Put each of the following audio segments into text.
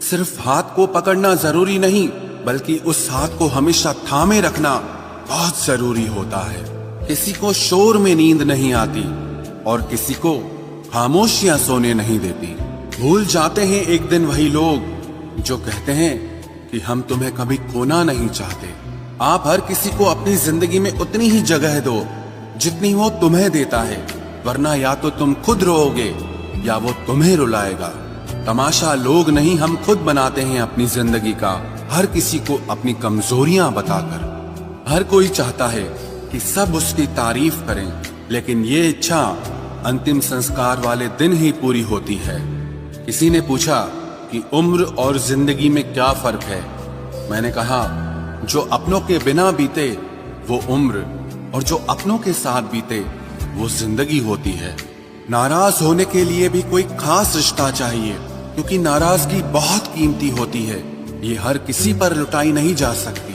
सिर्फ हाथ को पकड़ना जरूरी नहीं, बल्कि उस हाथ को हमेशा थामे रखना बहुत जरूरी होता है। किसी को शोर में नींद नहीं आती और किसी को खामोशियां सोने नहीं देती। भूल जाते हैं एक दिन वही लोग जो कहते हैं कि हम तुम्हें कभी खोना नहीं चाहते। आप हर किसी को अपनी जिंदगी में उतनी ही जगह दो जितनी वो तुम्हें देता है, वरना या तो तुम खुद रोओगे या वो तुम्हें रुलाएगा। तमाशा लोग नहीं, हम खुद बनाते हैं अपनी जिंदगी का, हर किसी को अपनी कमजोरियां बताकर। हर कोई चाहता है कि सब उसकी तारीफ करें, लेकिन ये इच्छा अंतिम संस्कार वाले दिन ही पूरी होती है। किसी ने पूछा कि उम्र और जिंदगी में क्या फर्क है। मैंने कहा, जो अपनों के बिना बीते वो उम्र, और जो अपनों के साथ बीते वो जिंदगी होती है। नाराज होने के लिए भी कोई खास रिश्ता चाहिए, क्योंकि नाराजगी बहुत कीमती होती है। ये हर किसी पर लुटाई नहीं जा सकती।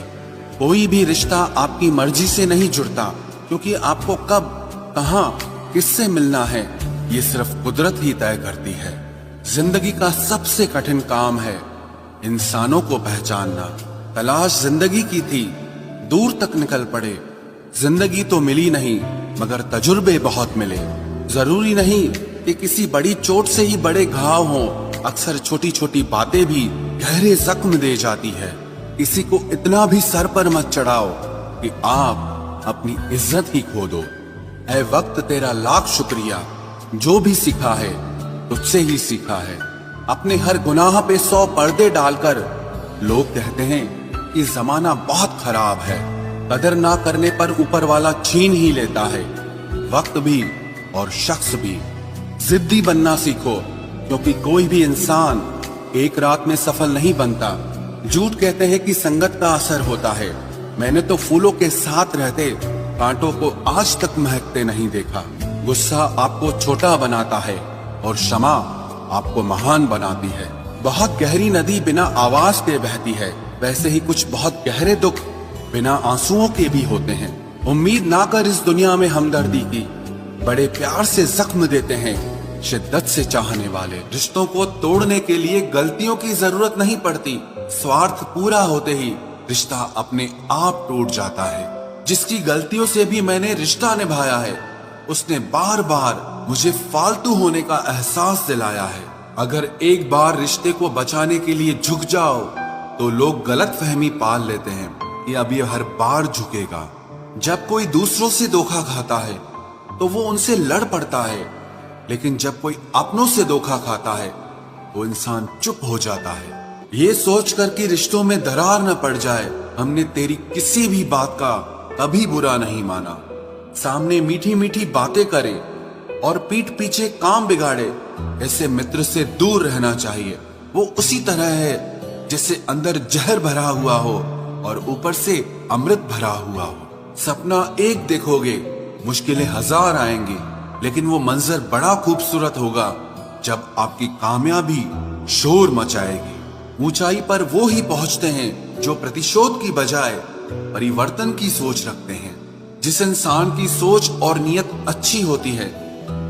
कोई भी रिश्ता आपकी मर्जी से नहीं जुड़ता, क्योंकि आपको कब, कहां, किससे मिलना है ये सिर्फ कुदरत ही तय करती है। जिंदगी का सबसे कठिन काम है इंसानों को पहचानना। तलाश जिंदगी की थी, दूर तक निकल पड़े। जिंदगी तो मिली नहीं, मगर तजुर्बे बहुत मिले। जरूरी नहीं कि किसी बड़ी चोट से ही बड़े घाव हों, अक्सर छोटी छोटी बातें भी गहरे जख्म दे जाती है। किसी को इतना भी सर पर मत चढ़ाओ कि आप अपनी इज्जत ही खो दो। ऐ वक्त तेरा लाख शुक्रिया, जो भी सीखा है तुझसे ही सीखा है। अपने हर गुनाह पे 100 पर्दे डालकर लोग कहते हैं कि जमाना बहुत खराब है। कदर ना करने पर ऊपर वाला छीन ही लेता है, वक्त भी और शख्स भी। जिद्दी बनना सीखो, क्योंकि कोई भी इंसान एक रात में सफल नहीं बनता। झूठ कहते हैं कि संगत का असर होता है। मैंने तो फूलों के साथ रहते कांटों को आज तक महकते नहीं देखा। गुस्सा आपको छोटा बनाता है और क्षमा आपको महान बनाती है। बहुत गहरी नदी बिना आवाज के बहती है, वैसे ही कुछ बहुत गहरे दुख बिना आंसुओं के भी होते हैं। उम्मीद ना कर इस दुनिया में हमदर्दी की, बड़े प्यार से जख्म देते हैं शिद्दत से चाहने वाले। रिश्तों को तोड़ने के लिए गलतियों की जरूरत नहीं पड़ती, स्वार्थ पूरा होते ही रिश्ता अपने आप टूट जाता है। जिसकी गलतियों से भी मैंने रिश्ता निभाया है, उसने बार बार मुझे फालतू होने का एहसास दिलाया है। अगर एक बार रिश्ते को बचाने के लिए झुक जाओ तो लोग गलत फहमी पाल लेते हैं कि अब ये हर बार झुकेगा। जब कोई दूसरों से धोखा खाता है तो वो उनसे लड़ पड़ता है, लेकिन जब कोई अपनों से धोखा खाता है तो इंसान चुप हो जाता है। ये सोचकर कि रिश्तों में दरार न पड़ जाए, हमने तेरी किसी भी बात का कभी बुरा नहीं माना। सामने मीठी मीठी बातें करे और पीठ पीछे काम बिगाड़े, ऐसे मित्र से दूर रहना चाहिए। वो उसी तरह है जैसे अंदर जहर भरा हुआ हो और ऊपर से अमृत भरा हुआ हो। सपना एक देखोगे, मुश्किलें 1000 आएंगी, लेकिन वो मंजर बड़ा खूबसूरत होगा जब आपकी कामयाबी शोर मचाएगी। ऊंचाई पर वो ही पहुंचते हैं जो प्रतिशोध की बजाय परिवर्तन की सोच रखते हैं। जिस इंसान की सोच और नियत अच्छी होती है,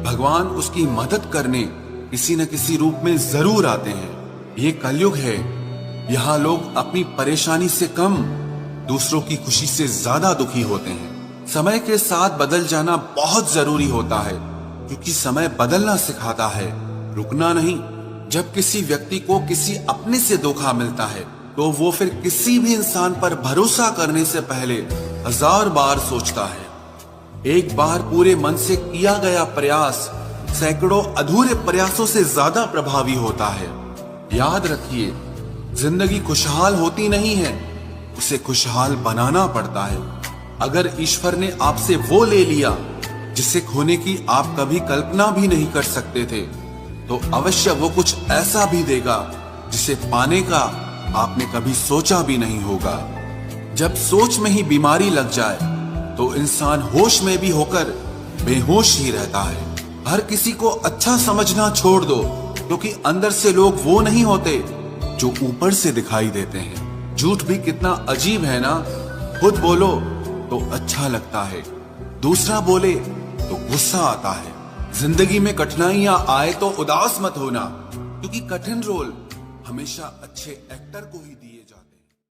भगवान उसकी मदद करने किसी न किसी रूप में जरूर आते हैं। ये कलयुग है, यहाँ लोग अपनी परेशानी से कम दूसरों की खुशी से ज्यादा दुखी होते हैं। समय के साथ बदल जाना बहुत जरूरी होता है, क्योंकि समय बदलना सिखाता है, रुकना नहीं। जब किसी व्यक्ति को किसी अपने से धोखा मिलता है तो वो फिर किसी भी इंसान पर भरोसा करने से पहले 1000 बार सोचता है। एक बार पूरे मन से किया गया प्रयास सैकड़ों अधूरे प्रयासों से ज्यादा प्रभावी होता है। याद रखिए, जिंदगी खुशहाल होती नहीं है, उसे खुशहाल बनाना पड़ता है। अगर ईश्वर ने आपसे वो ले लिया जिसे खोने की आप कभी कल्पना भी नहीं कर सकते थे, तो अवश्य वो कुछ ऐसा भी देगा जिसे पाने का आपने कभी सोचा भी नहीं होगा। जब सोच में ही बीमारी लग जाए तो इंसान होश में भी होकर बेहोश ही रहता है। हर किसी को अच्छा समझना छोड़ दो, क्योंकि अंदर से लोग वो नहीं होते जो ऊपर से दिखाई देते हैं। झूठ भी कितना अजीब है ना। खुद बोलो तो अच्छा लगता है, दूसरा बोले तो गुस्सा आता है। जिंदगी में कठिनाइयां आए तो उदास मत होना, क्योंकि कठिन रोल हमेशा अच्छे एक्टर को ही दिए जाते हैं।